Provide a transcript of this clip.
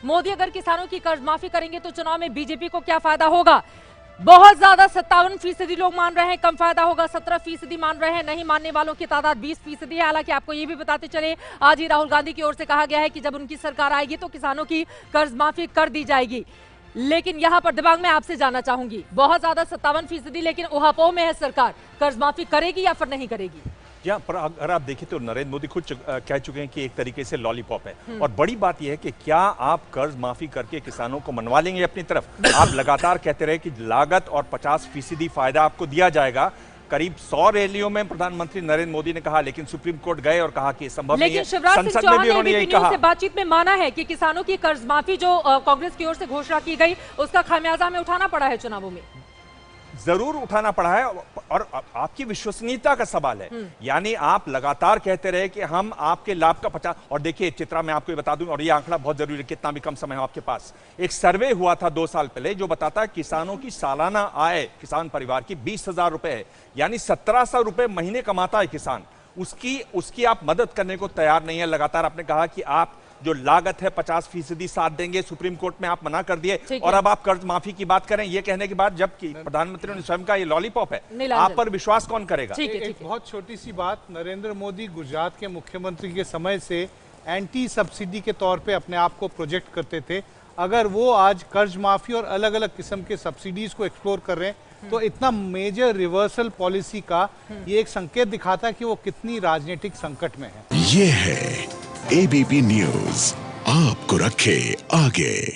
मोदी अगर किसानों की कर्ज माफी करेंगे तो चुनाव में बीजेपी को क्या फायदा होगा? बहुत ज्यादा 57% लोग मान रहे हैं कम फायदा होगा, 17% मान रहे हैं नहीं मानने वालों की तादाद 20% है। हालांकि आपको ये भी बताते चले, आज ही राहुल गांधी की ओर से कहा गया है कि जब उनकी सरकार आएगी तो किसानों की कर्ज माफी कर दी जाएगी। लेकिन यहां पर दिमाग में आपसे जानना चाहूंगी, बहुत ज्यादा 57%, लेकिन उहापोह में है सरकार, कर्ज माफी करेगी या फिर नहीं करेगी? या पर अगर आप देखें तो नरेंद्र मोदी खुद कह चुके हैं कि एक तरीके से लॉलीपॉप है। और बड़ी बात यह है कि क्या आप कर्ज माफी करके किसानों को मनवा लेंगे अपनी तरफ? आप लगातार कहते रहे कि लागत और 50% फायदा आपको दिया जाएगा। करीब 100 रैलियों में प्रधानमंत्री नरेंद्र मोदी ने कहा, लेकिन सुप्रीम कोर्ट गए और कहा कि संभव नहीं है। लेकिन शिवराज सिंह संसद में भी चौहान उन्होंने ने यही ABP न्यूज कहा। से बातचीत में माना है कि किसानों की कर्ज माफी जो कांग्रेस की ओर से घोषणा की गई उसका खामियाजा हमें उठाना पड़ा है चुनावों में। जरूर उठाना पड़ा है और आपकी विश्वसनीयता का सवाल है। यानी आप लगातार कहते रहे कि हम आपके लाभ का 50। और देखिए चित्रा, मैं आपको बता दूं, और ये आंकड़ा बहुत जरूरी है, कितना भी कम समय हो आपके पास। एक सर्वे हुआ था 2 साल पहले जो बताता है किसानों की सालाना आय किसान परिवार की 20,000 रुपए है, यानी 1700 रुपए महीने कमाता है किसान। उसकी आप मदद करने को तैयार नहीं है। लगातार आपने कहा कि आप जो लागत है 50% साथ देंगे, सुप्रीम कोर्ट में आप मना कर दिए। और अब आप कर्ज माफी की बात करें ये कहने के बाद, जबकि प्रधानमंत्री ने स्वयं का ये लॉलीपॉप है, आप पर विश्वास कौन करेगा? एक बहुत छोटी सी बात, नरेंद्र मोदी गुजरात के मुख्यमंत्री के समय से एंटी सब्सिडी के तौर पे अपने आप को प्रोजेक्ट करते थे। अगर वो आज कर्ज माफी और अलग अलग किस्म के सब्सिडीज को एक्सप्लोर कर रहे हैं तो इतना मेजर रिवर्सल पॉलिसी का ये एक संकेत दिखाता है कि वो कितनी राजनीतिक संकट में है। ये है ABP न्यूज, आपको रखे आगे।